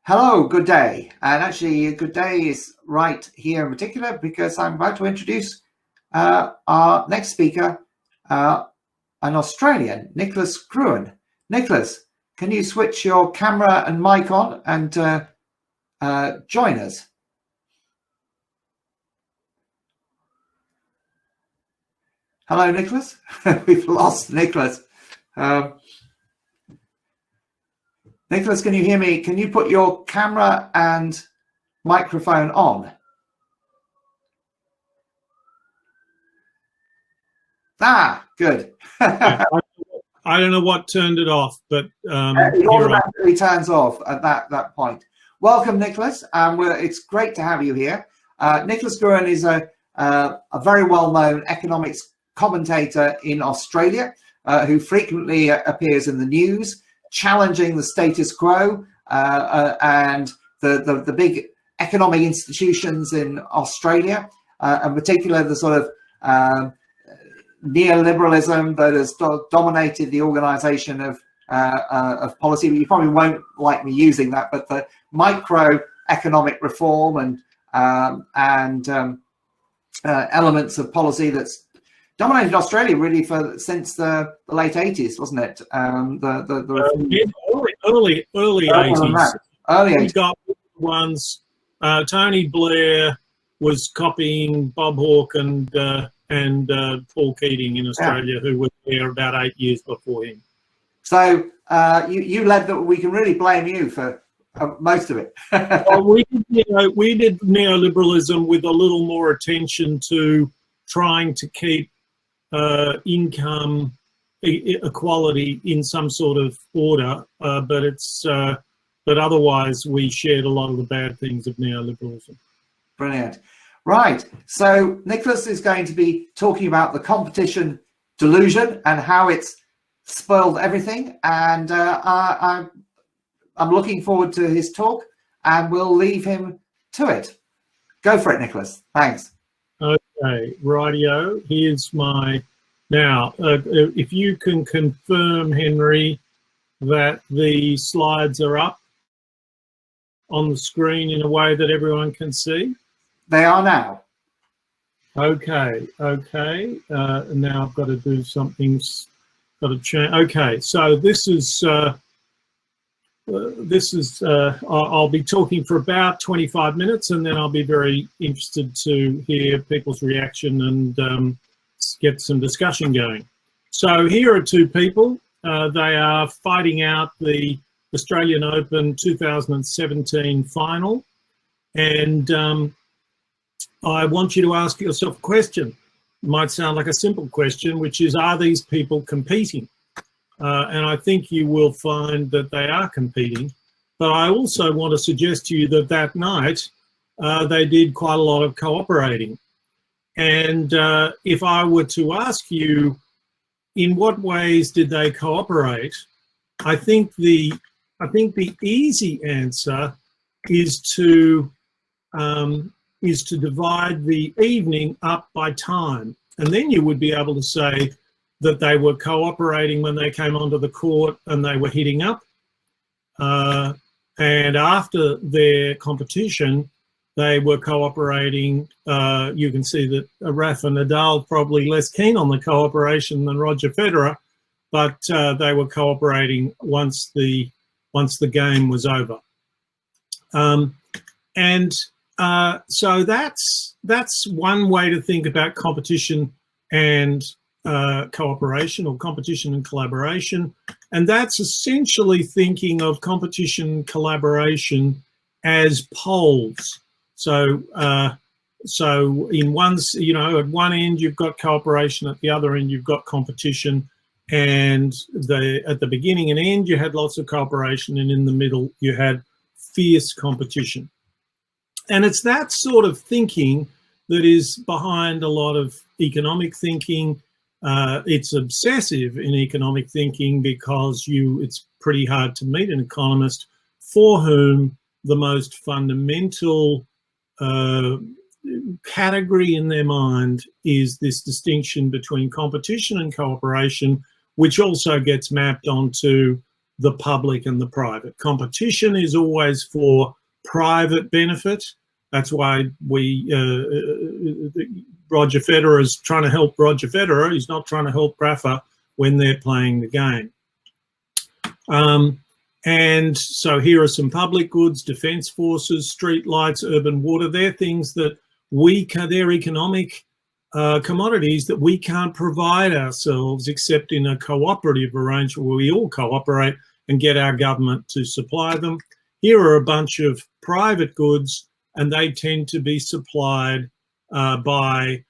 Hello, good day. And actually, good day is right here in particular because I'm about to introduce our next speaker, an Australian, Nicholas Gruen. Nicholas, can you switch your camera and mic on and join us? Hello, Nicholas. We've lost Nicholas. Nicholas, can you hear me? Can you put your camera and microphone on? Good. I don't know what turned it off, but it automatically turns off at that point. Welcome, Nicholas. It's great to have you here. Nicholas Gruen is a very well-known economics commentator in Australia who frequently appears in the news, challenging the status quo and the big economic institutions in Australia, in particular the sort of neoliberalism that has dominated the organisation of policy. You probably won't like me using that, but the microeconomic reform and elements of policy that's dominated Australia really since the late 80s, wasn't it? Early 80s. Early 80s. We got ones. Tony Blair was copying Bob Hawke and Paul Keating in Australia, who were there about 8 years before him. So you led that. We can really blame you for most of it. Well, we did neoliberalism with a little more attention to trying to keep income equality in some sort of order, but otherwise we shared a lot of the bad things of neoliberalism. Brilliant. Right. So Nicholas is going to be talking about the competition delusion and how it's spoiled everything. And I'm looking forward to his talk, and we'll leave him to it. Go for it, Nicholas. Thanks. Okay, rightio. Here's my... Now, if you can confirm, Henry, that the slides are up on the screen in a way that everyone can see. They are now. Okay. Now I've got to do something. Got to change. Okay, so this is I'll be talking for about 25 minutes, and then I'll be very interested to hear people's reaction and get some discussion going. So here are two people. They are fighting out the Australian Open 2017 final, and I want you to ask yourself a question. It might sound like a simple question, which is, are these people competing? And I think you will find that they are competing. But I also want to suggest to you that that night they did quite a lot of cooperating. And if I were to ask you, in what ways did they cooperate? I think the easy answer is to divide the evening up by time, and then you would be able to say that they were cooperating when they came onto the court and they were hitting up, and after their competition they were cooperating. You can see that Rafa Nadal probably less keen on the cooperation than Roger Federer, but they were cooperating once the game was over. So that's one way to think about competition and cooperation, or competition and collaboration, and that's essentially thinking of competition collaboration as poles. So in one, at one end you've got cooperation, at the other end you've got competition, and at the beginning and end you had lots of cooperation, and in the middle you had fierce competition. And it's that sort of thinking that is behind a lot of economic thinking. It's obsessive in economic thinking because it's pretty hard to meet an economist for whom the most fundamental category in their mind is this distinction between competition and cooperation, which also gets mapped onto the public and the private. Competition is always for private benefit. That's why Roger Federer is trying to help Roger Federer. He's not trying to help Rafa when they're playing the game. And so here are some public goods: defence forces, street lights, urban water. They're things that they're economic commodities that we can't provide ourselves except in a cooperative arrangement where we all cooperate and get our government to supply them. Here are a bunch of private goods, and they tend to be supplied by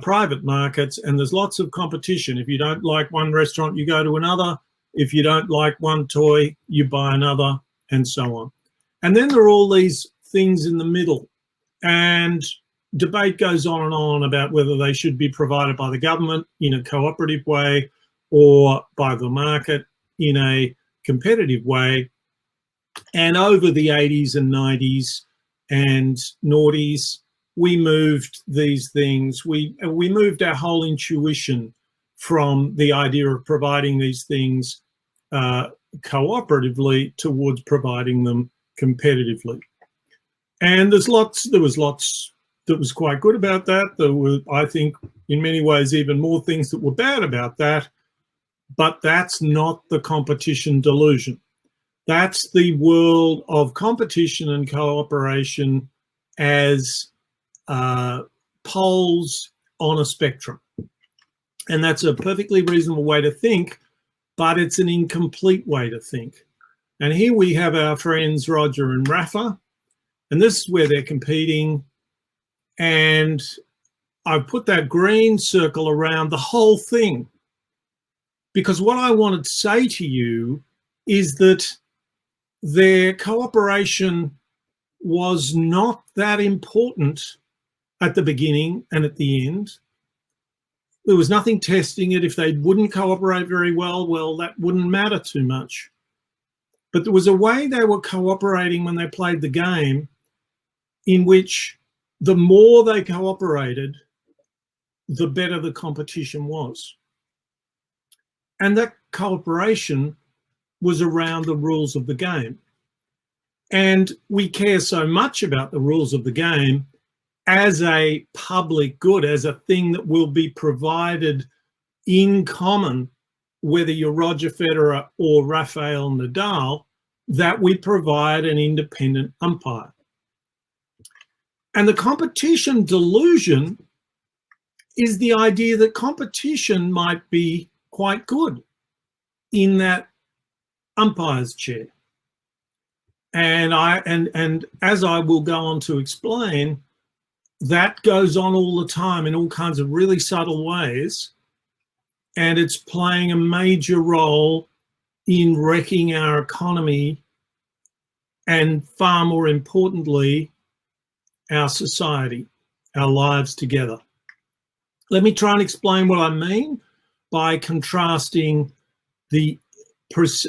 private markets, and there's lots of competition. If you don't like one restaurant, you go to another. If you don't like one toy, you buy another, and so on. And then there are all these things in the middle, and debate goes on and on about whether they should be provided by the government in a cooperative way or by the market in a competitive way. And over the 80s and 90s and noughties, we moved these things. We moved our whole intuition from the idea of providing these things cooperatively towards providing them competitively. And there was lots that was quite good about that. There were, I think, in many ways, even more things that were bad about that. But that's not the competition delusion. That's the world of competition and cooperation as poles on a spectrum. And that's a perfectly reasonable way to think, but it's an incomplete way to think. And here we have our friends Roger and Rafa, and this is where they're competing. And I've put that green circle around the whole thing, because what I wanted to say to you is that their cooperation was not that important at the beginning and at the end. There was nothing testing it. If they wouldn't cooperate very well, that wouldn't matter too much. But there was a way they were cooperating when they played the game in which the more they cooperated, the better the competition was. And that cooperation was around the rules of the game. And we care so much about the rules of the game as a public good, as a thing that will be provided in common, whether you're Roger Federer or Rafael Nadal, that we provide an independent umpire. And the competition delusion is the idea that competition might be quite good in that umpire's chair. And as I will go on to explain, that goes on all the time in all kinds of really subtle ways, and it's playing a major role in wrecking our economy and, far more importantly, our society, our lives together. Let me try and explain what I mean by contrasting the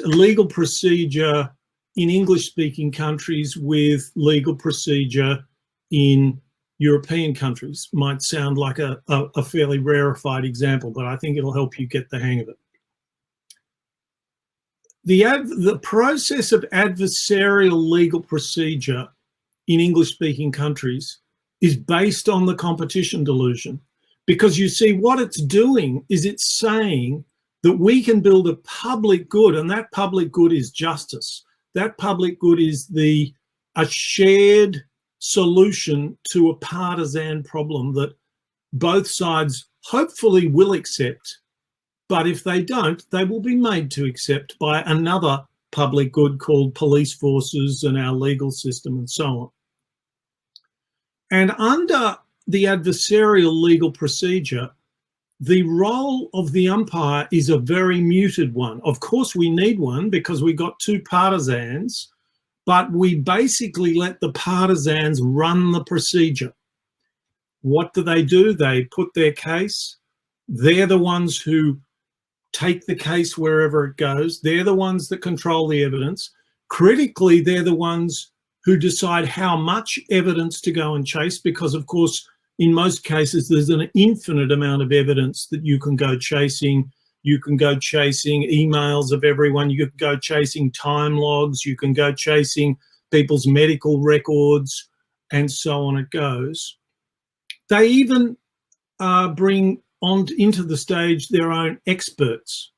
legal procedure in English-speaking countries with legal procedure in European countries. Might sound like a fairly rarefied example, but I think it'll help you get the hang of it. The process of adversarial legal procedure in English-speaking countries is based on the competition delusion, because you see what it's doing is it's saying that we can build a public good, and that public good is justice. That public good is a shared solution to a partisan problem that both sides hopefully will accept, but if they don't, they will be made to accept by another public good called police forces and our legal system and so on. And under the adversarial legal procedure, the role of the umpire is a very muted one. Of course, we need one because we got two partisans, but we basically let the partisans run the procedure. What do? They put their case. They're the ones who take the case wherever it goes. They're the ones that control the evidence. Critically, they're the ones who decide how much evidence to go and chase, because, of course, in most cases, there's an infinite amount of evidence that you can go chasing You can go chasing emails of everyone. You can go chasing time logs. You can go chasing people's medical records, and so on it goes. They even bring on into the stage their own experts.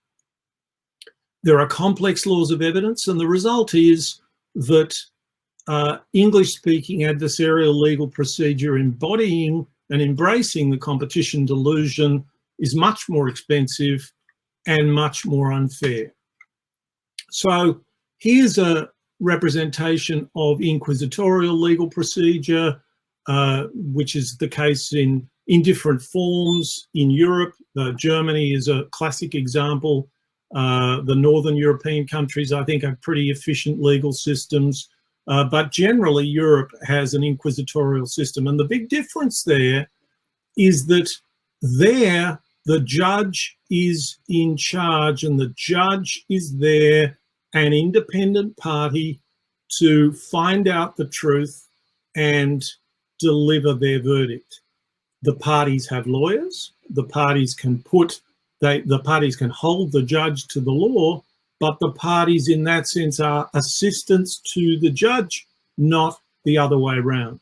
There are complex laws of evidence, and the result is that English-speaking adversarial legal procedure embodying and embracing the competition delusion is much more expensive and much more unfair. So here's a representation of inquisitorial legal procedure, which is the case in different forms in Europe. Germany is a classic example. The Northern European countries, I think, have pretty efficient legal systems. But generally, Europe has an inquisitorial system. And the big difference there is that there, the judge is in charge, and the judge is there, an independent party, to find out the truth and deliver their verdict. The parties have lawyers. The parties can the parties can hold the judge to the law, but the parties in that sense are assistants to the judge, not the other way around.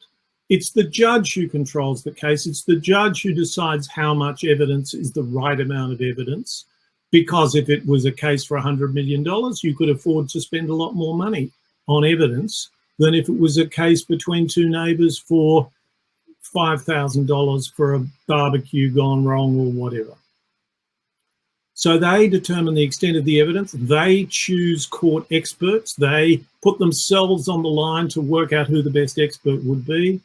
It's the judge who controls the case. It's the judge who decides how much evidence is the right amount of evidence, because if it was a case for $100 million, you could afford to spend a lot more money on evidence than if it was a case between two neighbours for $5,000 for a barbecue gone wrong or whatever. So they determine the extent of the evidence. They choose court experts. They put themselves on the line to work out who the best expert would be.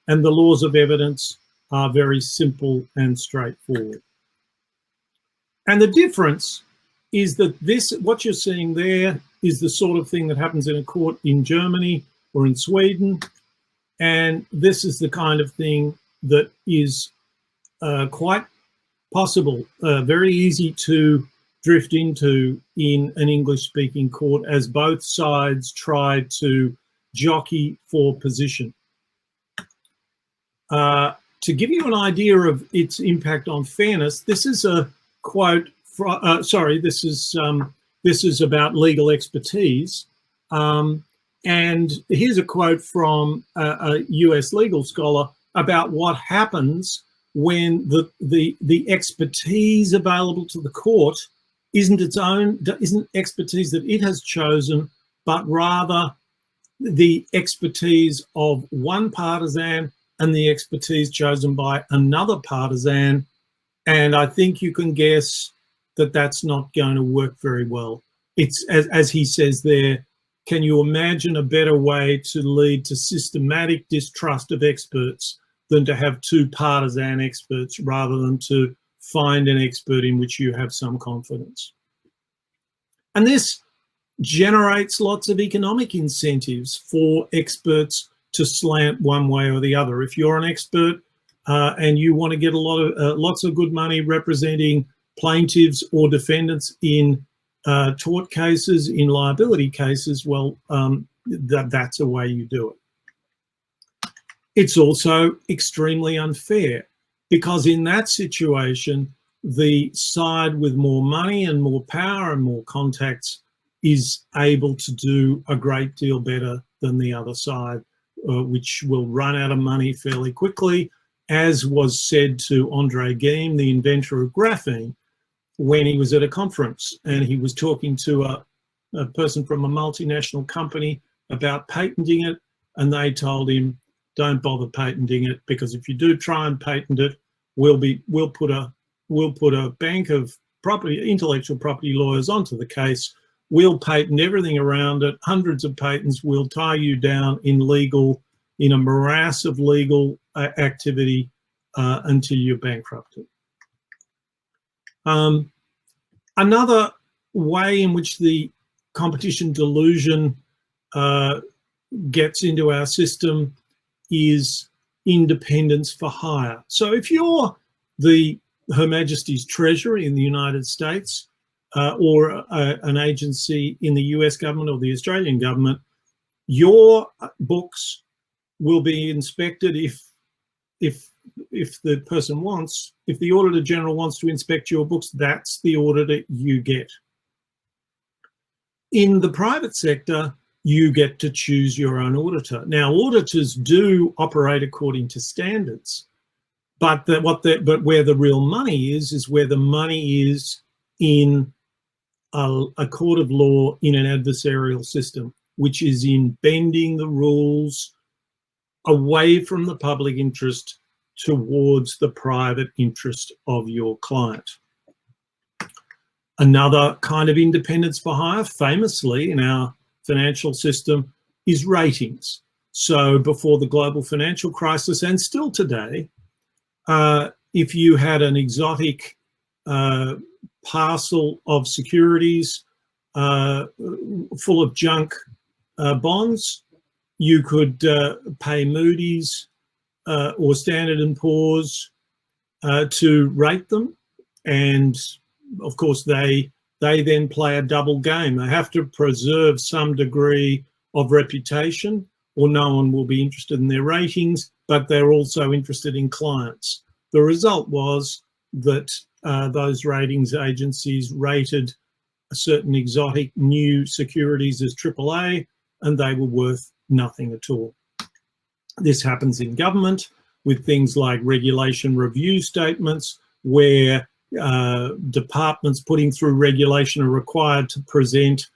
And the laws of evidence are very simple and straightforward. And the difference is that what you're seeing there is the sort of thing that happens in a court in Germany or in Sweden. And this is the kind of thing that is quite possible, very easy to drift into in an English-speaking court, as both sides try to jockey for position. To give you an idea of its impact on fairness, this is a quote. This is about legal expertise, and here's a quote from a US legal scholar about what happens when the expertise available to the court isn't expertise that it has chosen, but rather the expertise of one partisan and the expertise chosen by another partisan. And I think you can guess that that's not going to work very well. It's, as he says there, can you imagine a better way to lead to systematic distrust of experts than to have two partisan experts rather than to find an expert in which you have some confidence? And this generates lots of economic incentives for experts to slant one way or the other. If you're an expert and you want to get lots of good money representing plaintiffs or defendants in tort cases, in liability cases, well, that's a way you do it. It's also extremely unfair, because in that situation, the side with more money and more power and more contacts is able to do a great deal better than the other side, which will run out of money fairly quickly, as was said to Andre Geim, the inventor of graphene, when he was at a conference and he was talking to a person from a multinational company about patenting it, and they told him, don't bother patenting it, because if you do try and patent it, we'll put a bank of intellectual property lawyers onto the case. We'll patent everything around it, hundreds of patents. We'll tie you down in a morass of legal activity until you're bankrupted. Another way in which the competition delusion gets into our system is independence for hire. So if you're Her Majesty's Treasury in the United States or an agency in the US government or the Australian government, your books will be inspected if person wants, if the Auditor General wants to inspect your books, that's the auditor you get. In the private sector, you get to choose your own auditor. Now, auditors do operate according to standards, but where the real money is where the money is in a court of law in an adversarial system, which is in bending the rules away from the public interest towards the private interest of your client. Another kind of independence for hire, famously in our financial system, is ratings. So before the global financial crisis, and still today, if you had an exotic parcel of securities full of junk bonds, you could pay Moody's or Standard & Poor's to rate them, and of course they then play a double game. They have to preserve some degree of reputation, or no one will be interested in their ratings, but they're also interested in clients. The result was that those ratings agencies rated certain exotic new securities as AAA, and they were worth nothing at all. This happens in government with things like regulation review statements, where departments putting through regulation are required to present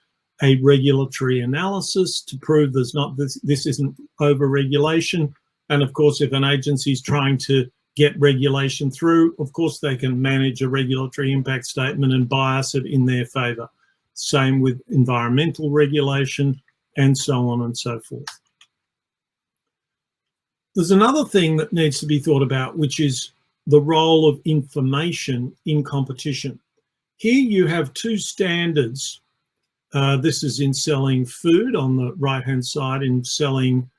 a regulatory analysis to prove there's not this isn't over-regulation. And of course, if an agency is trying to get regulation through, of course they can manage a regulatory impact statement and bias it in their favour. Same with environmental regulation, and so on and so forth. There's another thing that needs to be thought about, which is the role of information in competition. Here you have two standards. This is in selling food on the right-hand side, in selling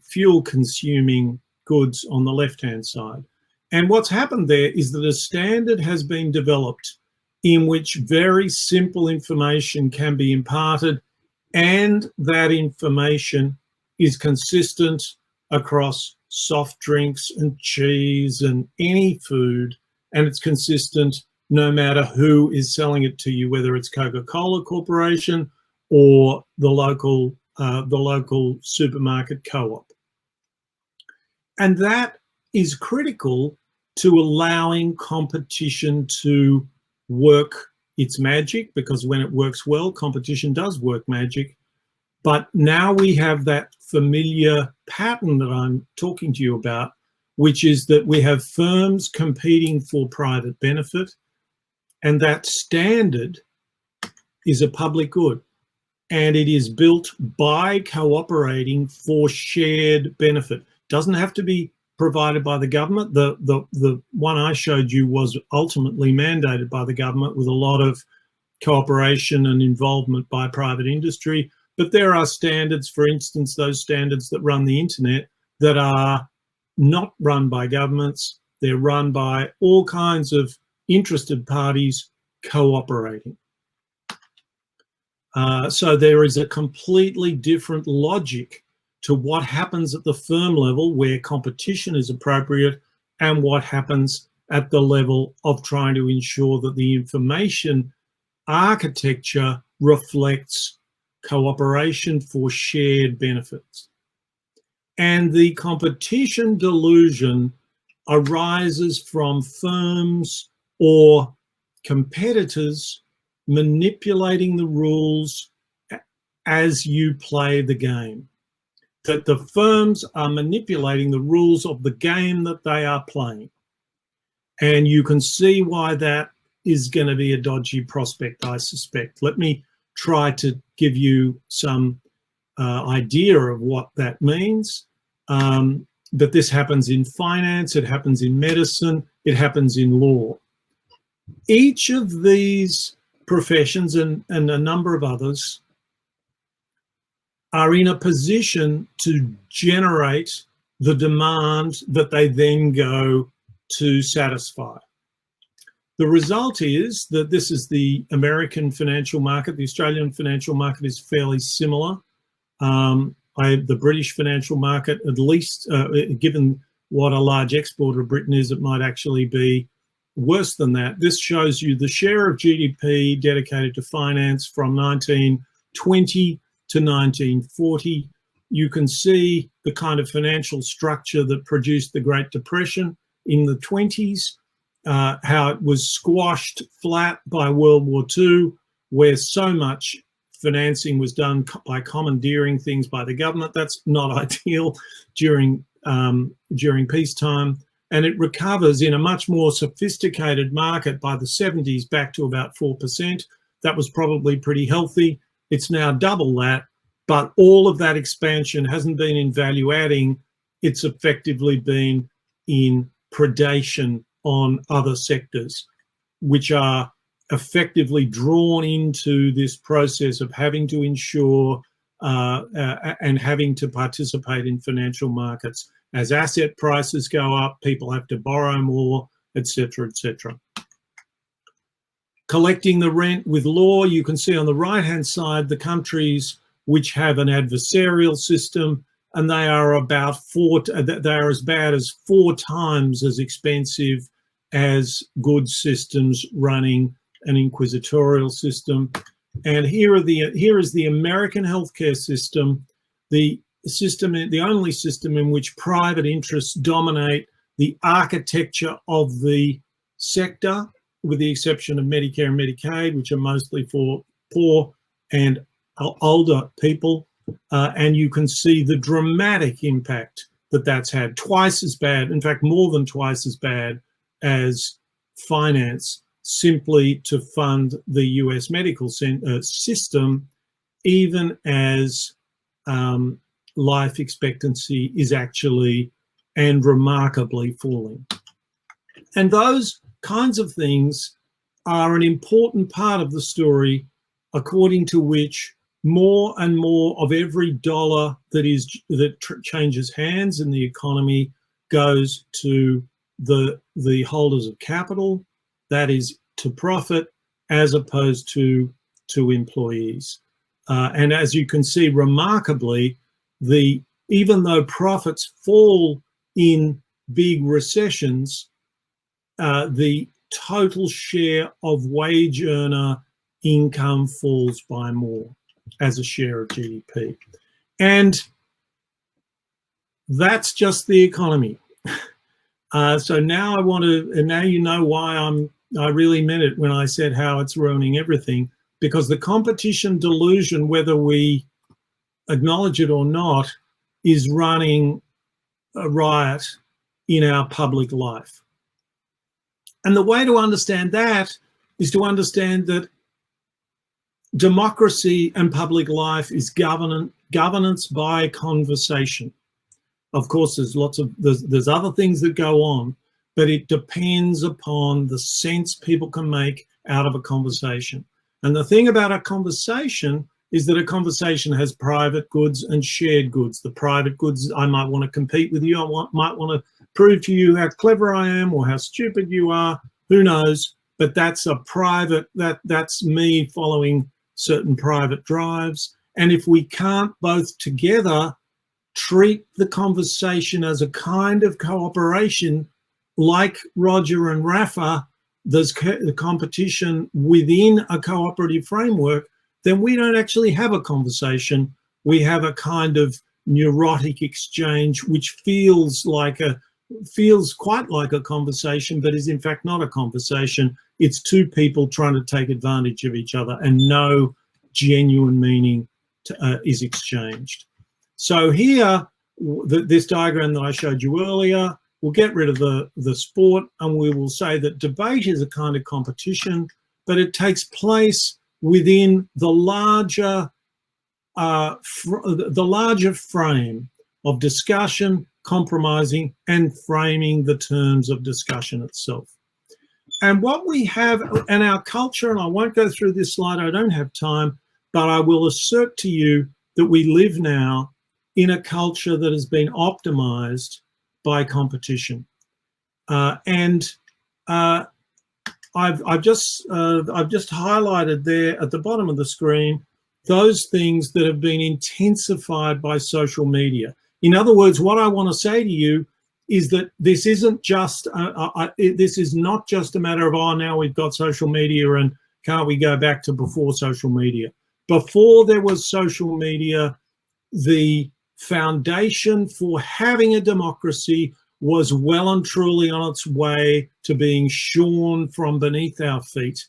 fuel-consuming goods on the left-hand side. And what's happened there is that a standard has been developed in which very simple information can be imparted, and that information is consistent across soft drinks and cheese and any food, and it's consistent no matter who is selling it to you, whether it's Coca-Cola Corporation or the local supermarket co-op. And that is critical to allowing competition to work its magic, because when it works well, competition does work magic. But now we have that familiar pattern that I'm talking to you about, which is that we have firms competing for private benefit, and that standard is a public good, and it is built by cooperating for shared benefit. Doesn't have to be provided by the government. The one I showed you was ultimately mandated by the government with a lot of cooperation and involvement by private industry. But there are standards, for instance, those standards that run the internet, that are not run by governments. They're run by all kinds of interested parties cooperating. So there is a completely different logic to what happens at the firm level, where competition is appropriate, and what happens at the level of trying to ensure that the information architecture reflects cooperation for shared benefits. And the competition delusion arises from firms or competitors manipulating the rules as you play the game. That the firms are manipulating the rules of the game that they are playing. And you can see why that is going to be a dodgy prospect, I suspect. Let me try to give you some idea of what that means. But this happens in finance, it happens in medicine, it happens in law. Each of these professions and a number of others are in a position to generate the demand that they then go to satisfy. The result is that this is the American financial market. The Australian financial market is fairly similar. The British financial market, at least given what a large exporter of Britain is, it might actually be worse than that. This shows you the share of GDP dedicated to finance from 1920 to 1940. You can see the kind of financial structure that produced the Great Depression in the 20s, how it was squashed flat by World War II, where so much financing was done by commandeering things by the government. That's not ideal during peacetime. And it recovers in a much more sophisticated market by the 70s back to about 4%. That was probably pretty healthy. It's now double that, but all of that expansion hasn't been in value adding. It's effectively been in predation on other sectors, which are effectively drawn into this process of having to insure and having to participate in financial markets. As asset prices go up, people have to borrow more, etc., etc. Collecting the rent with law, you can see on the right-hand side the countries which have an adversarial system, and they are as bad as 4 times as expensive as good systems running an inquisitorial system. And here is the American healthcare system, the only system in which private interests dominate the architecture of the sector, with the exception of Medicare and Medicaid, which are mostly for poor and older people. And you can see the dramatic impact that that's had. Twice as bad, in fact, more than twice as bad as finance, simply to fund the US medical system, even as life expectancy is actually and remarkably falling. And those kinds of things are an important part of the story, according to which more and more of every dollar that changes hands in the economy goes to the holders of capital, that is to profit, as opposed to employees. And as you can see, remarkably, even though profits fall in big recessions, the total share of wage earner income falls by more as a share of GDP. And that's just the economy. So now now you know why I really meant it when I said how it's ruining everything, because the competition delusion, whether we acknowledge it or not, is running a riot in our public life. And the way to understand that is to understand that democracy and public life is governance by conversation. Of course, there's other things that go on, but it depends upon the sense people can make out of a conversation. And the thing about a conversation is that a conversation has private goods and shared goods. The private goods, I might want to compete with you. I might want to prove to you how clever I am or how stupid you are. Who knows? But that's a private, that's me following certain private drives. And if we can't both together treat the conversation as a kind of cooperation, like Roger and Rafa, there's the competition within a cooperative framework, then we don't actually have a conversation. We have a kind of neurotic exchange, which feels quite like a conversation, but is in fact not a conversation. It's two people trying to take advantage of each other, and no genuine meaning is exchanged. So here, this diagram that I showed you earlier, we'll get rid of the sport, and we will say that debate is a kind of competition, but it takes place within the larger frame of discussion, compromising, and framing the terms of discussion itself. And what we have in our culture, and I won't go through this slide, I don't have time, but I will assert to you that we live now in a culture that has been optimized by competition. I've just highlighted there at the bottom of the screen those things that have been intensified by social media. In other words, what I want to say to you is that this isn't just this is not just a matter of, oh, now we've got social media and can't we go back to before social media? Before there was social media, the foundation for having a democracy was well and truly on its way to being shorn from beneath our feet.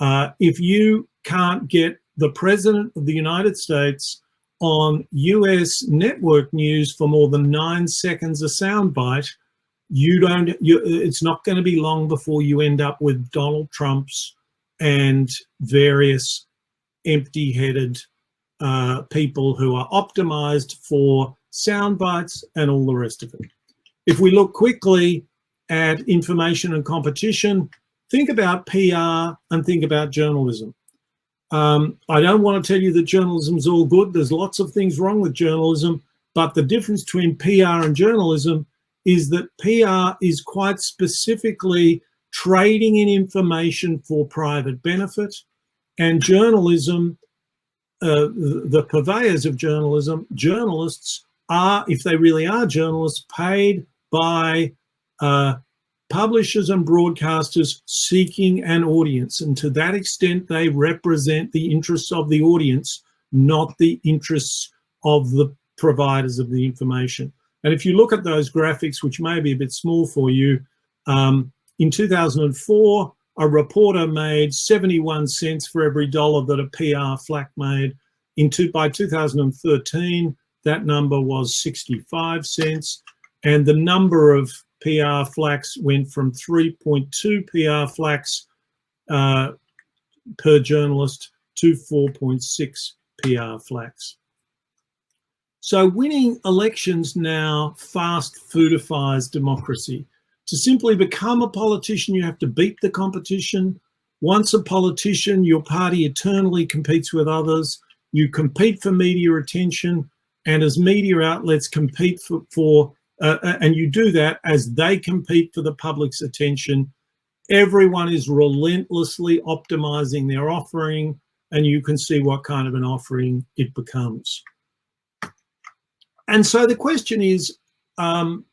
If you can't get the President of the United States on US network news for more than 9 seconds a soundbite, it's not going to be long before you end up with Donald Trump's and various empty-headed people who are optimized for sound bites and all the rest of it. If we look quickly at information and competition, think about PR and think about journalism. I don't want to tell you that journalism is all good. There's lots of things wrong with journalism, but the difference between PR and journalism is that PR is quite specifically trading in information for private benefit, and journalism, the purveyors of journalism, journalists are, if they really are journalists, paid by publishers and broadcasters seeking an audience. And to that extent, they represent the interests of the audience, not the interests of the providers of the information. And if you look at those graphics, which may be a bit small for you, in 2004, a reporter made 71 cents for every dollar that a PR flack made. By 2013, that number was 65 cents. And the number of PR flacks went from 3.2 PR flacks per journalist to 4.6 PR flacks. So winning elections now fast foodifies democracy. To simply become a politician, you have to beat the competition. Once a politician, your party eternally competes with others. You compete for media attention, and as media outlets compete and you do that as they compete for the public's attention. Everyone is relentlessly optimizing their offering, and you can see what kind of an offering it becomes. And so the question is, I'm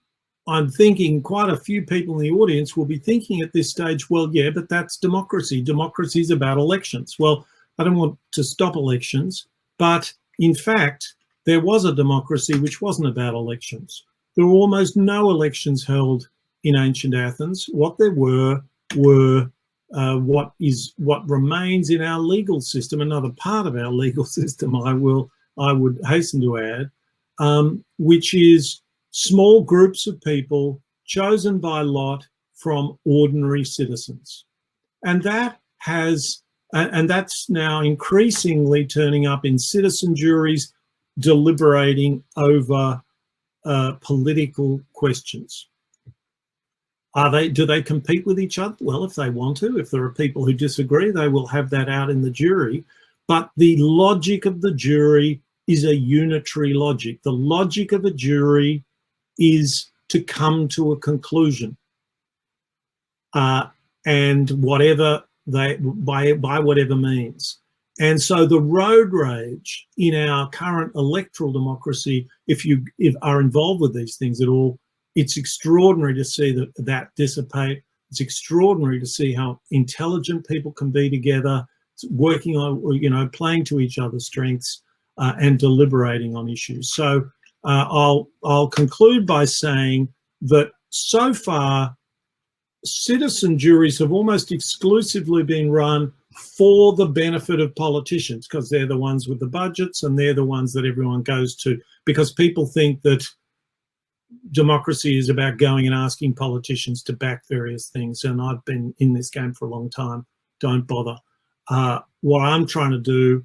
thinking quite a few people in the audience will be thinking at this stage, well, yeah, but that's democracy. Democracy is about elections. Well, I don't want to stop elections, but in fact, there was a democracy which wasn't about elections. There were almost no elections held in ancient Athens. What there were what remains in our legal system, another part of our legal system, I would hasten to add, which is small groups of people chosen by lot from ordinary citizens. And that's now increasingly turning up in citizen juries deliberating over political questions. Do they compete with each other? Well, if they want to, if there are people who disagree, they will have that out in the jury. But the logic of the jury is a unitary logic. The logic of a jury is to come to a conclusion, and whatever by whatever means. And so the road rage in our current electoral democracy, if are involved with these things at all, it's extraordinary to see that dissipate. It's extraordinary to see how intelligent people can be together, working on, playing to each other's strengths and deliberating on issues. So I'll conclude by saying that so far, citizen juries have almost exclusively been run for the benefit of politicians, because they're the ones with the budgets and they're the ones that everyone goes to, because people think that democracy is about going and asking politicians to back various things. And I've been in this game for a long time. Don't bother. What I'm trying to do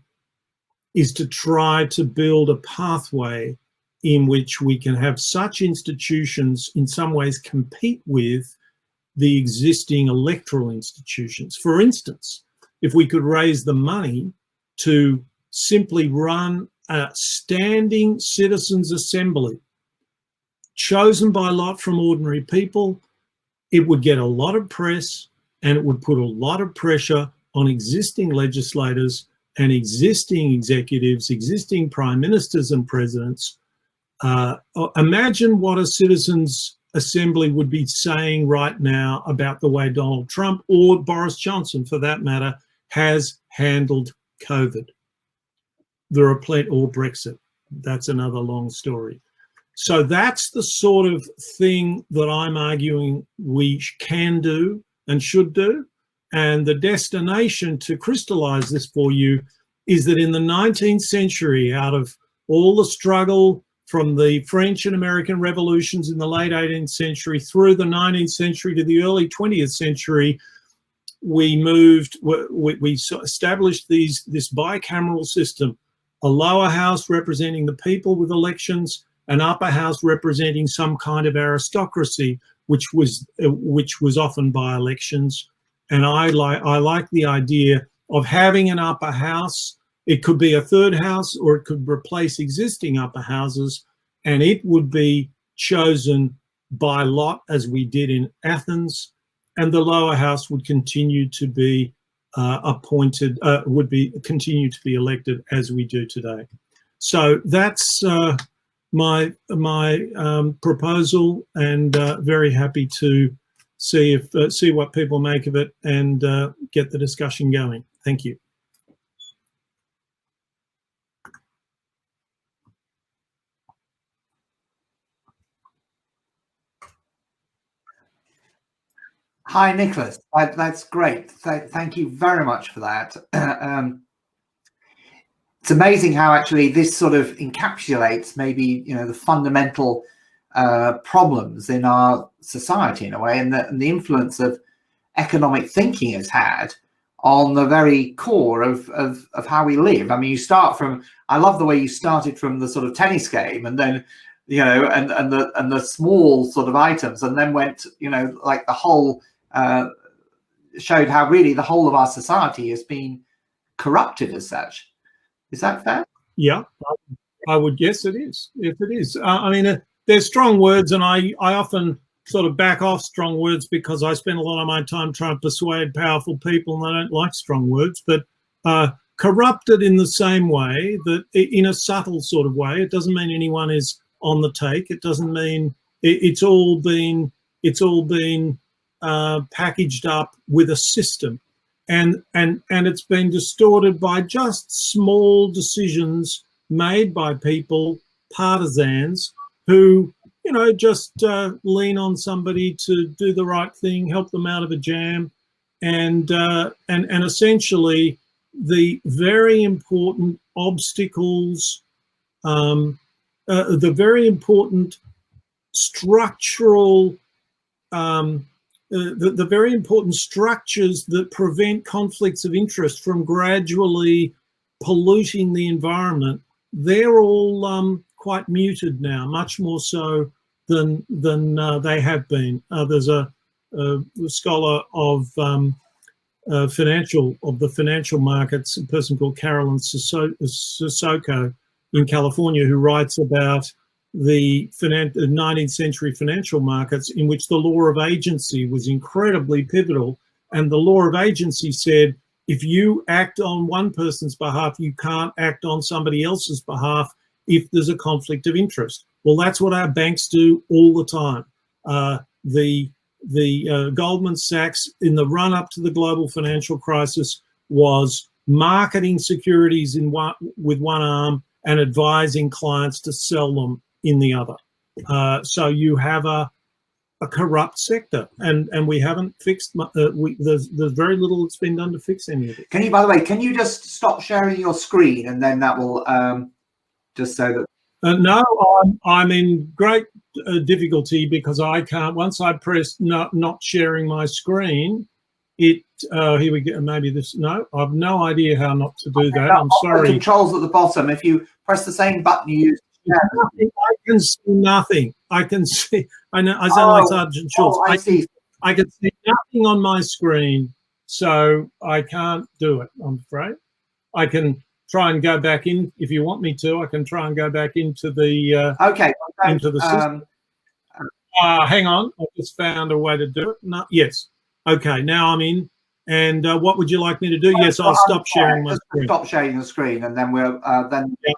is to try to build a pathway in which we can have such institutions in some ways compete with the existing electoral institutions. For instance, if we could raise the money to simply run a standing citizens' assembly chosen by lot from ordinary people, it would get a lot of press and it would put a lot of pressure on existing legislators and existing executives, existing prime ministers and presidents. Imagine what a citizens' assembly would be saying right now about the way Donald Trump, or Boris Johnson for that matter, has handled COVID. There are plenty, or Brexit. That's another long story. So that's the sort of thing that I'm arguing we can do and should do. And the destination to crystallize this for you is that in the 19th century, out of all the struggle from the French and American revolutions in the late 18th century through the 19th century to the early 20th century, we established this bicameral system, a lower house representing the people with elections, an upper house representing some kind of aristocracy, which was often by elections. And I like the idea of having an upper house. It could be a third house, or it could replace existing upper houses, and it would be chosen by lot as we did in Athens, and the lower house would continue to be continue to be elected as we do today. So that's my proposal, and very happy to see what people make of it and get the discussion going. Thank you. Hi, Nicholas. That's great. Thank you very much for that. It's amazing how actually this sort of encapsulates maybe, the fundamental problems in our society in a way, and the influence of economic thinking has had on the very core of how we live. I mean, you start from, I love the way you started from the sort of tennis game, and then and the small sort of items, and then went like the whole showed how really the whole of our society has been corrupted as such. Is that fair? Yeah, I would guess it is. If it is, I mean, there's strong words, and I often sort of back off strong words because I spend a lot of my time trying to persuade powerful people, and I don't like strong words. But corrupted in the same way, that in a subtle sort of way, it doesn't mean anyone is on the take. It doesn't mean it's all been packaged up with a system, and it's been distorted by just small decisions made by people, partisans, who just lean on somebody to do the right thing, help them out of a jam, and essentially the very important obstacles, the very important structural, the very important structures that prevent conflicts of interest from gradually polluting the environment, they're all quite muted now, much more so than they have been. There's a scholar of the financial markets, a person called Carolyn Sissoko in California, who writes about the 19th century financial markets, in which the law of agency was incredibly pivotal. And the law of agency said, if you act on one person's behalf, you can't act on somebody else's behalf if there's a conflict of interest. Well, that's what our banks do all the time. The Goldman Sachs, in the run-up to the global financial crisis, was marketing securities with one arm and advising clients to sell them in the other. So you have a corrupt sector, and we haven't fixed. There's very little that's been done to fix any of it. Can you, by the way, can you just stop sharing your screen, and then that will just so that. No, I'm in great difficulty because I can't. Once I press not sharing my screen, it here we go. Maybe this. No, I've no idea how not to do that. I'm sorry. The controls at the bottom. If you press the same button you use. I can see nothing. I can see. I know. I sound like Sergeant Schultz. I see. I can see nothing on my screen, so I can't do it. I'm afraid. I can try and go back in if you want me to. I can try and go back into the into the system. Hang on. I just found a way to do it. No, yes. Okay. Now I'm in. And what would you like me to do? Yes, I'll stop sharing my screen. Stop sharing the screen, and then we'll then. Yeah.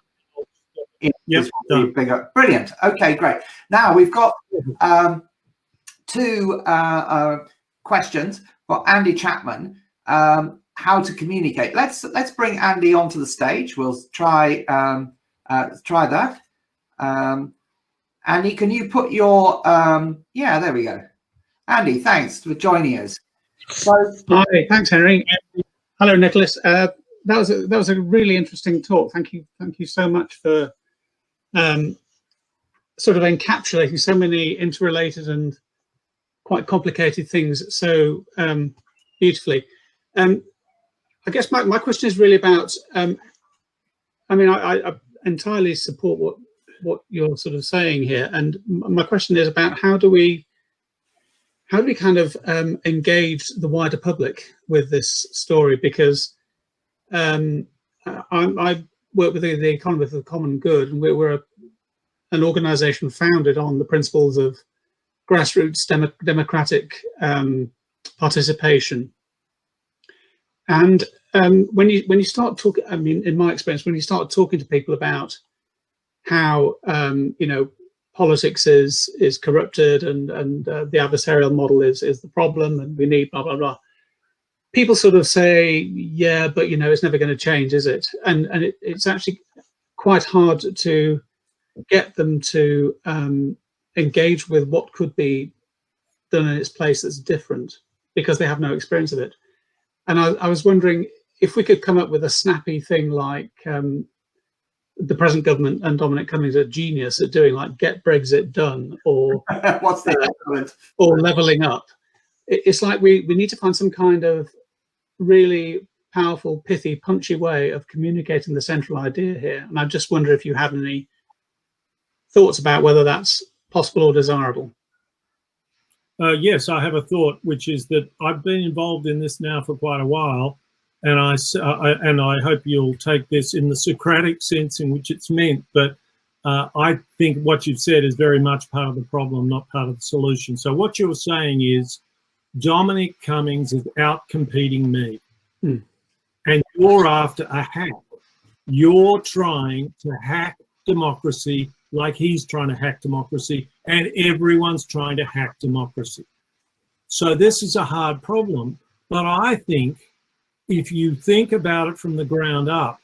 Yep, bigger. Brilliant. Okay, great. Now we've got two questions for Andy Chapman. How to communicate. Let's bring Andy onto the stage. We'll try that. Andy, can you put your yeah, there we go. Andy, thanks for joining us. So, hi, thanks, Henry. Hello, Nicholas. That was a really interesting talk. Thank you so much for sort of encapsulating so many interrelated and quite complicated things so beautifully. I guess my question is really about. I mean, I entirely support what you're sort of saying here, and my question is about how do we kind of engage the wider public with this story? Because I work with the Economy for the Common Good, and we're an organisation founded on the principles of grassroots democratic participation. And when you start talking, I mean, in my experience, when you start talking to people about how you know, politics is corrupted and the adversarial model is the problem, and we need blah blah blah, people sort of say, yeah, but you know, it's never going to change, is it? And it's actually quite hard to get them to engage with what could be done in its place that's different, because they have no experience of it. And I was wondering if we could come up with a snappy thing like the present government and Dominic Cummings are genius at doing, like Get Brexit Done, or what's the equivalent? Or Levelling Up. It's like we need to find some kind of really powerful, pithy, punchy way of communicating the central idea here. And I just wonder if you had any thoughts about whether that's possible or desirable. Yes, I have a thought, which is that I've been involved in this now for quite a while, and I hope you'll take this in the Socratic sense in which it's meant. But I think what you've said is very much part of the problem, not part of the solution. So what you're saying is Dominic Cummings is out competing me, and you're after a hack. You're trying to hack democracy like he's trying to hack democracy, and everyone's trying to hack democracy. So this is a hard problem, but I think if you think about it from the ground up,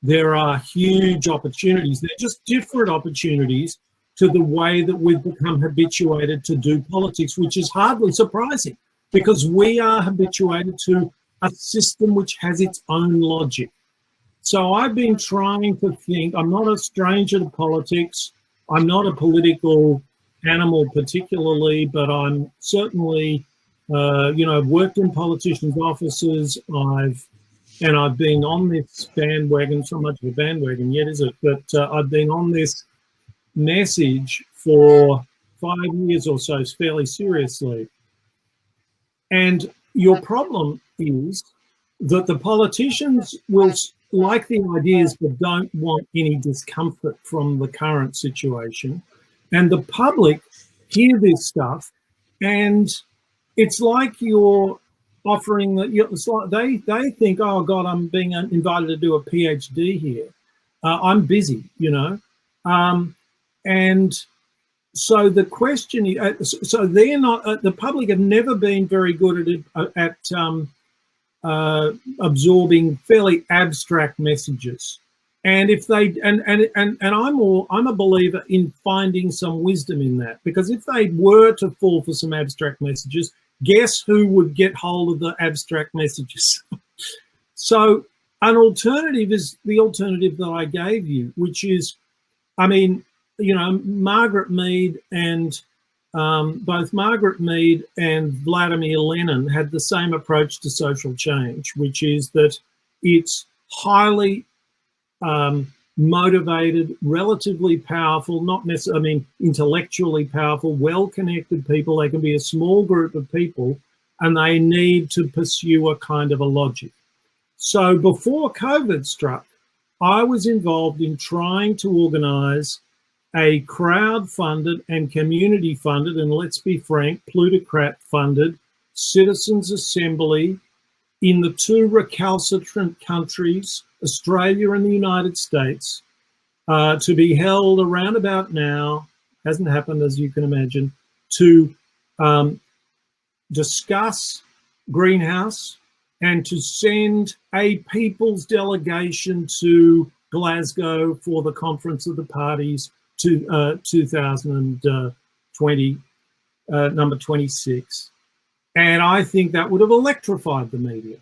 there are huge opportunities. They're just different opportunities to the way that we've become habituated to do politics, which is hardly surprising because we are habituated to a system which has its own logic. So I've been trying to think, I'm not a stranger to politics. I'm not a political animal particularly, but I'm certainly, you know, I've worked in politicians' offices. I've been on this bandwagon, so much of a bandwagon yet, is it? But I've been on this message for 5 years or so, fairly seriously. And your problem is that the politicians will like the ideas but don't want any discomfort from the current situation. And the public hear this stuff and it's like you're offering that. It's like they think, oh God, I'm being invited to do a PhD here. I'm busy, you know. And so the question is, so they're not, the public have never been very good at absorbing fairly abstract messages. And if they, and I'm a believer in finding some wisdom in that, because if they were to fall for some abstract messages, guess who would get hold of the abstract messages? So an alternative is the alternative that I gave you, which is, I mean, you know, Margaret Mead and both Margaret Mead and Vladimir Lenin had the same approach to social change, which is that it's highly motivated, relatively powerful, not necessarily, I mean, intellectually powerful, well-connected people. They can be a small group of people and they need to pursue a kind of a logic. So before COVID struck, I was involved in trying to organise a crowd-funded and community-funded, and let's be frank, plutocrat-funded citizens' assembly in the two recalcitrant countries, Australia and the United States, to be held around about now, hasn't happened as you can imagine, to discuss Greenhouse and to send a people's delegation to Glasgow for the Conference of the Parties to 2020, number 26. And I think that would have electrified the media.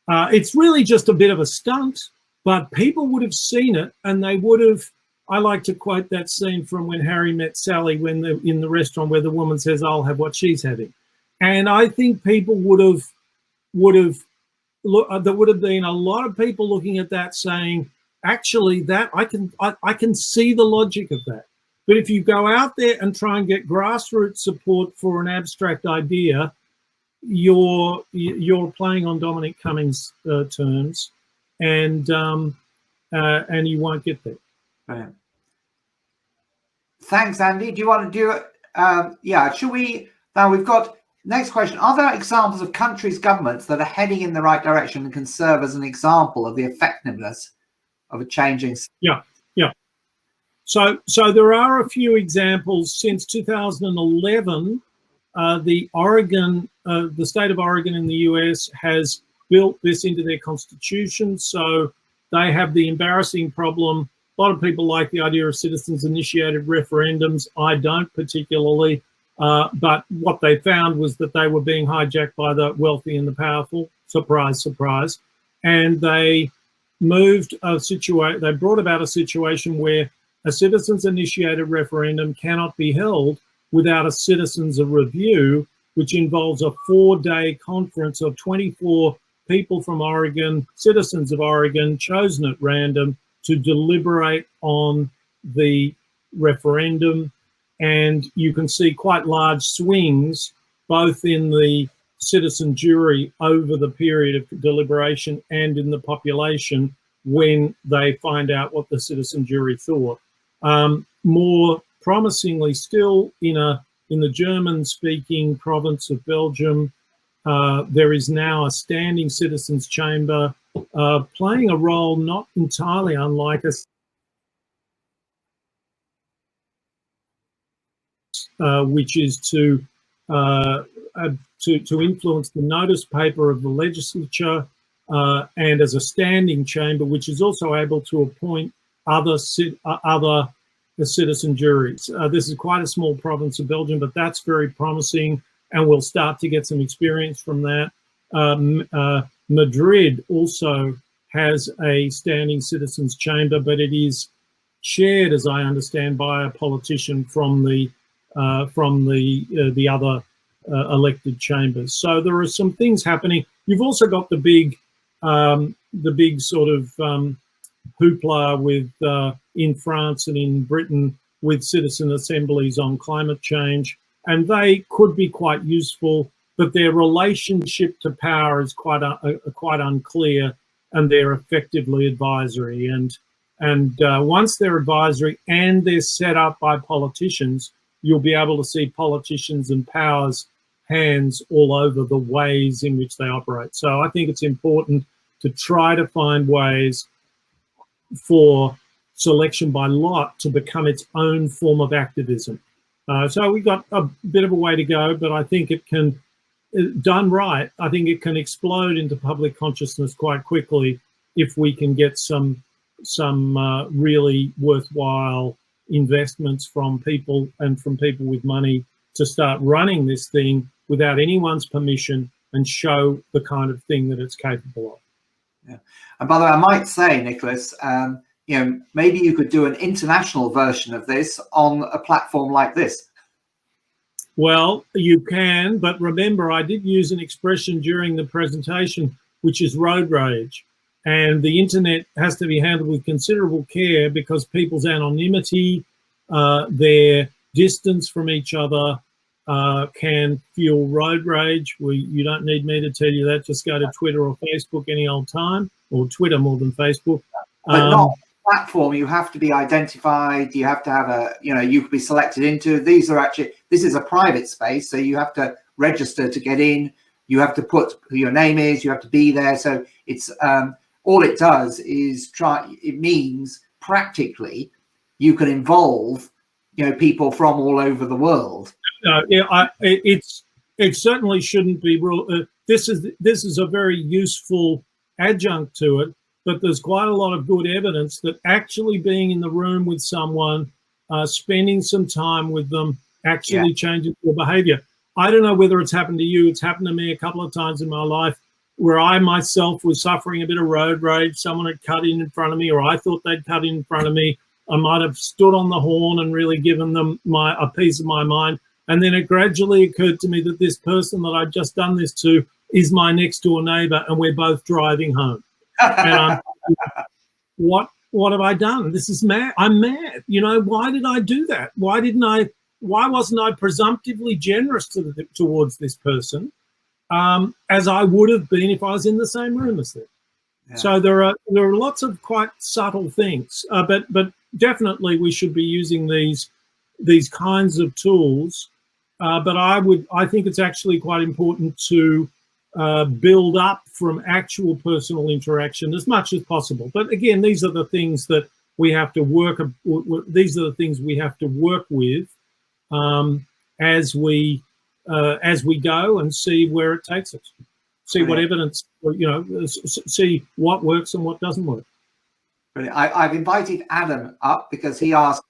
It's really just a bit of a stunt, but people would have seen it and they would have. I like to quote that scene from When Harry Met Sally when in the restaurant where the woman says, "I'll have what she's having." And I think people there would have been a lot of people looking at that saying, actually, that I can see the logic of that. But if you go out there and try and get grassroots support for an abstract idea, you're playing on Dominic Cummings' terms, and you won't get there. Brilliant. Thanks, Andy. Do you want to do it? Yeah. Should we? Now we've got next question. Are there examples of countries' governments that are heading in the right direction and can serve as an example of the effectiveness of a changing? Yeah. So there are a few examples. Since 2011, the state of Oregon in the US has built this into their constitution. So they have the embarrassing problem. A lot of people like the idea of citizens-initiated referendums. I don't particularly. But what they found was that they were being hijacked by the wealthy and the powerful. Surprise, surprise. And they brought about a situation where a citizens-initiated referendum cannot be held without a citizens' review, which involves a 4-day conference of 24 people from Oregon, citizens of Oregon, chosen at random, to deliberate on the referendum. And you can see quite large swings, both in the citizen jury over the period of deliberation and in the population when they find out what the citizen jury thought. More promisingly still, in the German-speaking province of Belgium, there is now a standing citizens' chamber playing a role not entirely unlike us. Which is to influence the notice paper of the legislature, and as a standing chamber, which is also able to appoint other citizen juries. This is quite a small province of Belgium, but that's very promising, and we'll start to get some experience from that. Madrid also has a standing citizens chamber, but it is chaired, as I understand, by a politician from the other elected chambers. So there are some things happening. You've also got the big sort of hoopla with in France and in Britain with citizen assemblies on climate change, and they could be quite useful, but their relationship to power is quite unclear, and they're effectively advisory. And once they're advisory and they're set up by politicians, you'll be able to see politicians and powers' hands all over the ways in which they operate. So I think it's important to try to find ways for selection by lot to become its own form of activism. So we've got a bit of a way to go, but I think it can, done right, I think it can explode into public consciousness quite quickly if we can get some really worthwhile investments from people and from people with money to start running this thing without anyone's permission and show the kind of thing that it's capable of. Yeah. And by the way, I might say, Nicholas, maybe you could do an international version of this on a platform like this. Well, you can, but remember, I did use an expression during the presentation, which is road rage. And the internet has to be handled with considerable care because people's anonymity, their distance from each other can fuel road rage. You don't need me to tell you that. Just go to Twitter or Facebook any old time, or Twitter more than Facebook. But not platform. You have to be identified. You have to have you could be selected into. This is a private space, so you have to register to get in. You have to put who your name is. You have to be there. So it's all it does is it means practically you can involve, people from all over the world. It's it certainly shouldn't be ruled. This is a very useful adjunct to it, but there's quite a lot of good evidence that actually being in the room with someone, spending some time with them, actually changes your behavior. I don't know whether it's happened to you. It's happened to me a couple of times in my life where I myself was suffering a bit of road rage. Someone had cut in front of me, or I thought they'd cut in front of me. I might have stood on the horn and really given them a piece of my mind. And then it gradually occurred to me that this person that I'd just done this to is my next door neighbor, and we're both driving home. And I'm what have I done? This is mad. I'm mad. You know, why did I do that? Why wasn't I presumptively generous towards this person, as I would have been if I was in the same room as them? Yeah. So there are lots of quite subtle things, but definitely we should be using these kinds of tools. But I think it's actually quite important to build up from actual personal interaction as much as possible. But again, these are the things that we have to work. These are the things we have to work with as we go and see where it takes us. See what evidence, you know, see what works and what doesn't work. Brilliant. I've invited Adam up because he asked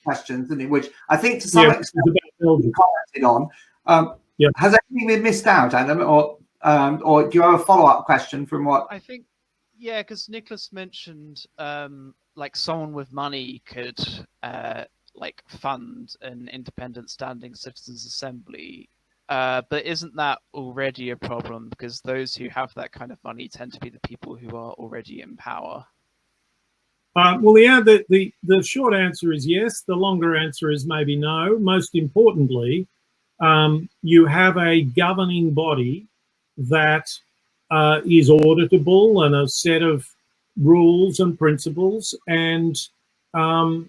questions, which I think to some extent you commented on. Has anything been missed out, Adam, or do you have a follow-up question from what? I think, yeah, because Nicholas mentioned like someone with money could like fund an independent standing citizens assembly. But isn't that already a problem? Because those who have that kind of money tend to be the people who are already in power. Well, yeah, the short answer is yes. The longer answer is maybe no. Most importantly, you have a governing body that is auditable and a set of rules and principles, and I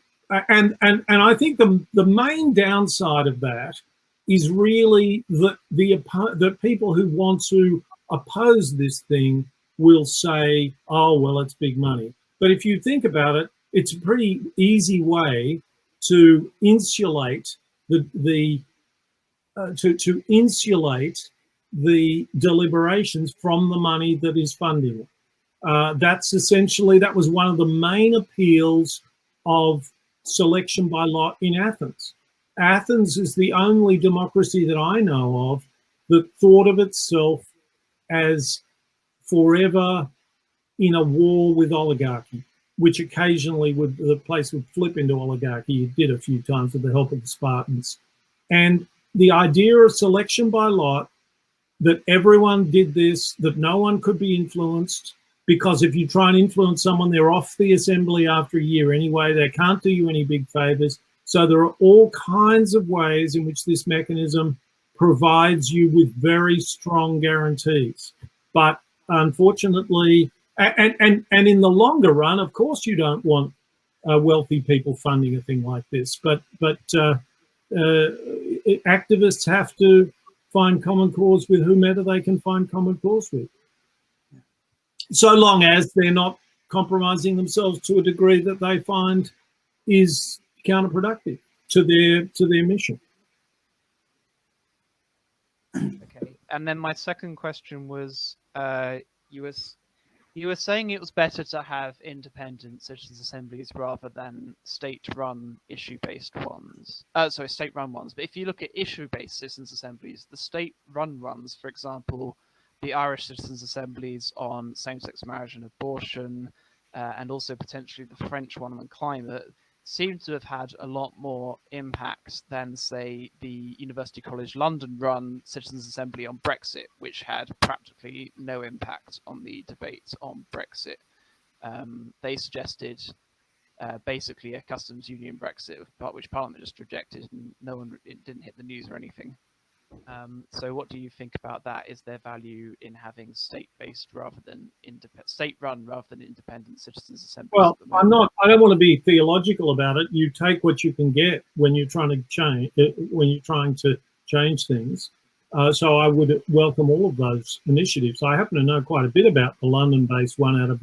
think the main downside of that is really that the people who want to oppose this thing will say, oh, well, it's big money. But if you think about it, it's a pretty easy way to insulate to insulate the deliberations from the money that is funding it. That was one of the main appeals of selection by lot in Athens. Athens is the only democracy that I know of that thought of itself as forever in a war with oligarchy, which occasionally the place would flip into oligarchy. It did a few times with the help of the Spartans. And the idea of selection by lot, that everyone did this, that no one could be influenced, because if you try and influence someone, they're off the assembly after a year anyway. They can't do you any big favors. So there are all kinds of ways in which this mechanism provides you with very strong guarantees. But unfortunately, and in the longer run, of course, you don't want wealthy people funding a thing like this. But activists have to find common cause with whomever they can find common cause with, so long as they're not compromising themselves to a degree that they find is counterproductive to their mission. Okay, and then my second question was, you were saying it was better to have independent citizens' assemblies rather than state-run issue-based ones. State-run ones. But if you look at issue-based citizens' assemblies, the state-run ones, for example, the Irish citizens' assemblies on same-sex marriage and abortion, and also potentially the French one on climate, seem to have had a lot more impact than, say, the University College London-run Citizens' Assembly on Brexit, which had practically no impact on the debate on Brexit. They suggested basically a customs union Brexit, which Parliament just rejected, and it didn't hit the news or anything. So what do you think about that? Is there value in having state-based rather than state-run rather than independent citizens' assemblies? Well, I don't want to be theological about it. You take what you can get when you're trying to change things. So I would welcome all of those initiatives. I happen to know quite a bit about the London-based one out of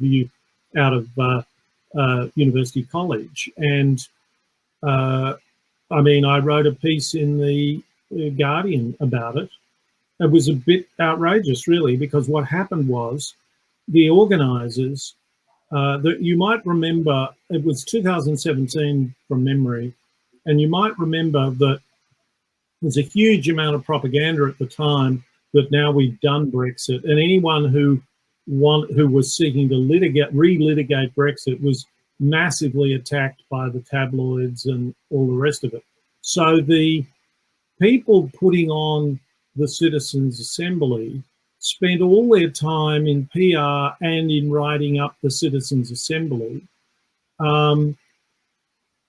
University College, and I mean, I wrote a piece in the Guardian about it, it was a bit outrageous, really, because what happened was the organisers, that you might remember, it was 2017 from memory, and you might remember that there's a huge amount of propaganda at the time that now we've done Brexit, and anyone who was seeking to relitigate Brexit was massively attacked by the tabloids and all the rest of it. So the people putting on the Citizens' Assembly spent all their time in PR and in writing up the Citizens' Assembly,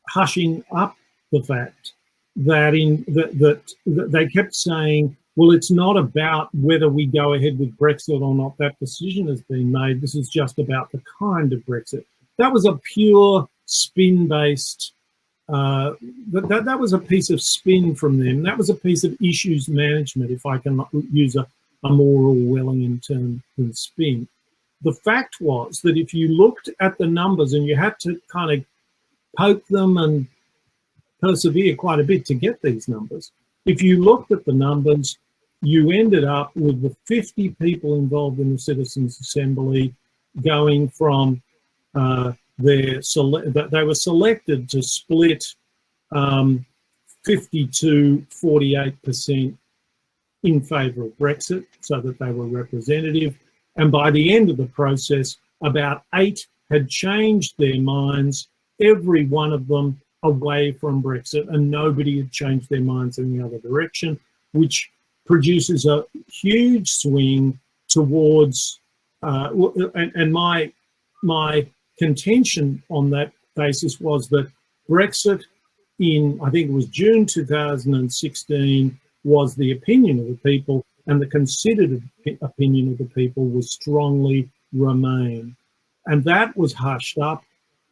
hushing up the fact that that they kept saying, well, it's not about whether we go ahead with Brexit or not. That decision has been made. This is just about the kind of Brexit. That was a pure spin-based, that was a piece of spin from them. That was a piece of issues management, if I can use a more Orwellian term than spin. The fact was that if you looked at the numbers, and you had to kind of poke them and persevere quite a bit to get these numbers, if you looked at the numbers, you ended up with the 50 people involved in the Citizens' Assembly going from they were selected to split 50 to 48% in favour of Brexit, so that they were representative. And by the end of the process, about 8 had changed their minds, every one of them away from Brexit, and nobody had changed their minds in the other direction, which produces a huge swing towards, and my contention on that basis was that Brexit in, I think it was June 2016, was the opinion of the people, and the considered opinion of the people was strongly Remain. And that was hushed up,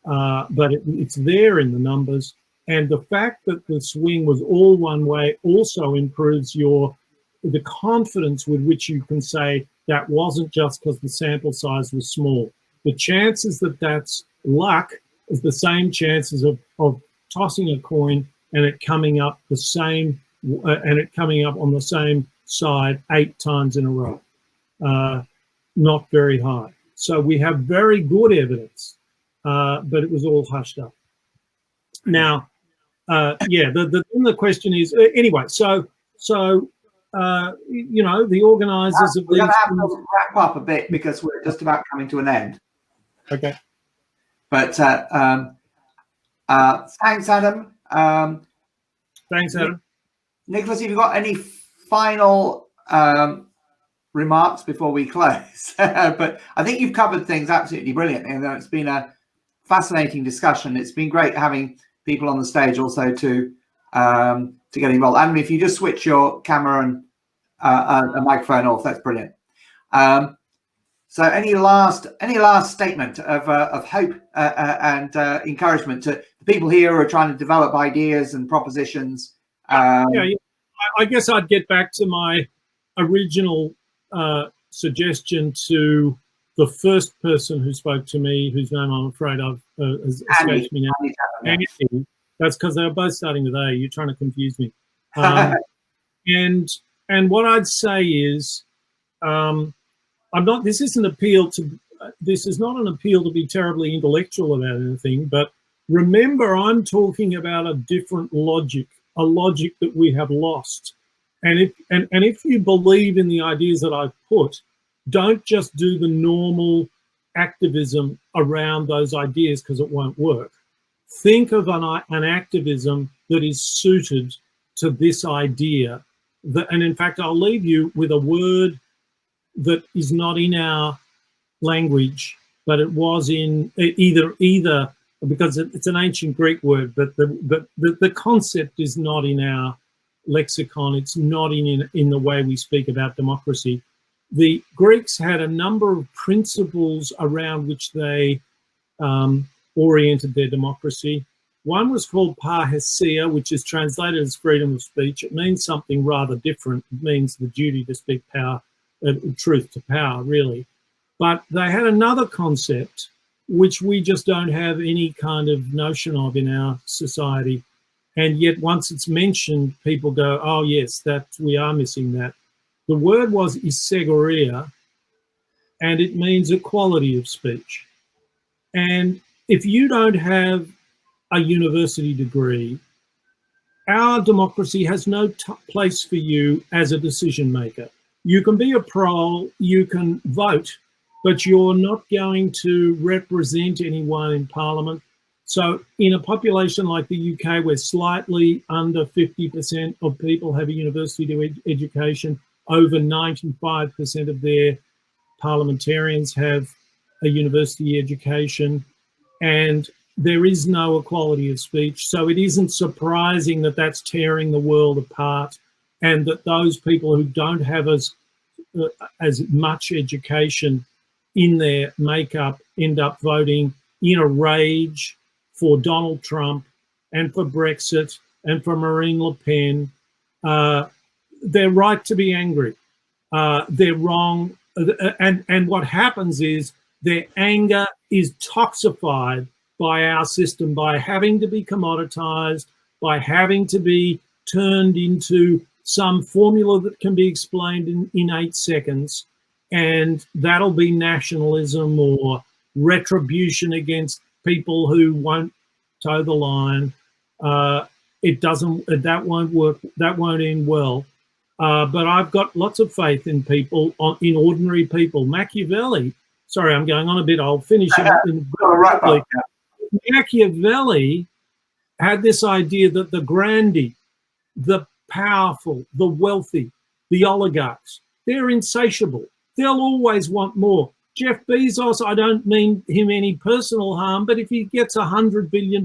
but it's there in the numbers. And the fact that the swing was all one way also improves the confidence with which you can say that wasn't just because the sample size was small. The chances that that's luck is the same chances of tossing a coin and it coming up the same, and it coming up on the same side 8 times in a row. Not very high. So we have very good evidence, but it was all hushed up. Now, yeah, the question is, anyway, so you know, the organisers of these... We're going to have to wrap up a bit because we're just about coming to an end. Okay. But thanks, Adam. Thanks, Adam. Nicholas, have you got any final remarks before we close? But I think you've covered things absolutely brilliantly, and it's been a fascinating discussion. It's been great having people on the stage also to get involved. And if you just switch your camera and a microphone off, that's brilliant. So any last statement of hope and encouragement to the people here who are trying to develop ideas and propositions? Yeah, I guess I'd get back to my original suggestion to the first person who spoke to me, whose name I'm afraid has escaped me now. Andy. That's because they were both starting with A. You're trying to confuse me. And what I'd say is, this is not an appeal to be terribly intellectual about anything, but remember, I'm talking about a different logic, a logic that we have lost. And if you believe in the ideas that I've put, don't just do the normal activism around those ideas because it won't work. Think of an activism that is suited to this idea. And in fact, I'll leave you with a word that is not in our language, but it was in either because it's an ancient Greek word, but the concept is not in our lexicon. It's not in the way we speak about democracy. The Greeks had a number of principles around which they oriented their democracy. One was called parrhesia, which is translated as freedom of speech. It means something rather different. It means the duty to speak truth to power, really. But they had another concept which we just don't have any kind of notion of in our society. And yet once it's mentioned, people go, oh yes, we are missing that. The word was isegoria, and it means equality of speech. And if you don't have a university degree, our democracy has no place for you as a decision maker. You can be a pro, you can vote, but you're not going to represent anyone in Parliament. So in a population like the UK, where slightly under 50% of people have a university education, over 95% of their parliamentarians have a university education, and there is no equality of speech. So it isn't surprising that that's tearing the world apart, and that those people who don't have as much education in their makeup end up voting in a rage for Donald Trump and for Brexit and for Marine Le Pen. They're right to be angry. They're wrong. And what happens is their anger is toxified by our system, by having to be commoditized, by having to be turned into some formula that can be explained in 8 seconds. And that'll be nationalism or retribution against people who won't toe the line. That won't work. That won't end well. But I've got lots of faith in people, in ordinary people. Machiavelli, sorry, I'm going on a bit. I'll finish it. Machiavelli had this idea that the grandi, the powerful, the wealthy, the oligarchs, they're insatiable. They'll always want more. Jeff Bezos, I don't mean him any personal harm, but if he gets $100 billion,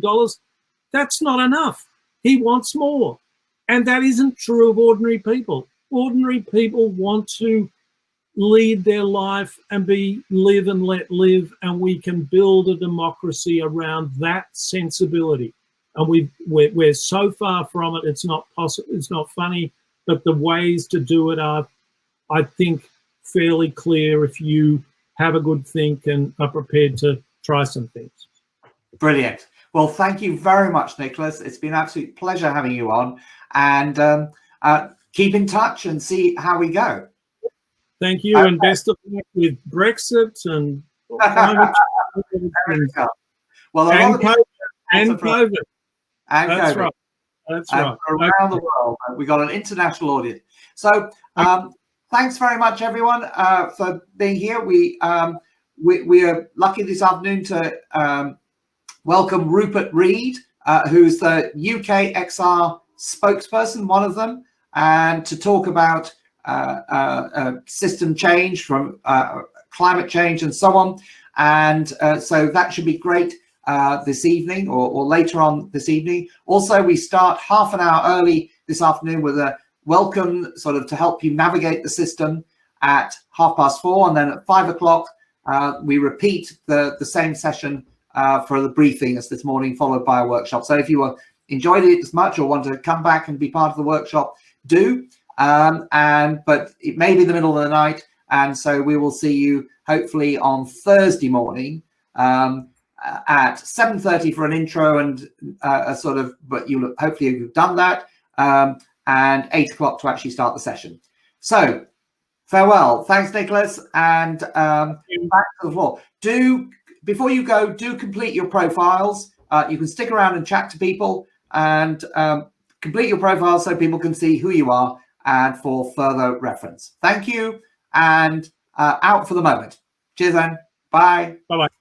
that's not enough. He wants more. And that isn't true of ordinary people. Ordinary people want to lead their life and live and let live, and we can build a democracy around that sensibility. And we're so far from it, it's not possible, it's not funny, but the ways to do it are, I think, fairly clear if you have a good think and are prepared to try some things. Brilliant. Well, thank you very much, Nicholas. It's been an absolute pleasure having you on, and keep in touch and see how we go. Thank you, and best of luck with Brexit and climate change. Well, and COVID. That's right. That's right. Around the world, we got an international audience. So thanks very much, everyone, for being here. We are lucky this afternoon to welcome Rupert Reed, who's the UK XR spokesperson, one of them, and to talk about system change from climate change and so on. And so that should be great this evening or later on this evening. Also, we start half an hour early this afternoon with a welcome sort of to help you navigate the system at 4:30, and then at 5 o'clock we repeat the same session for the briefing as this morning, followed by a workshop. So if you enjoyed it as much or want to come back and be part of the workshop, do. But it may be the middle of the night, and so we will see you hopefully on Thursday morning at 7:30 for an intro and a sort of, but you'll hopefully you've done that, and 8 o'clock to actually start the session. So farewell. Thanks, Nicholas, and back to the floor. Before you go, do complete your profiles. You can stick around and chat to people, and complete your profiles so people can see who you are and for further reference. Thank you, and out for the moment. Cheers then. Bye. Bye-bye.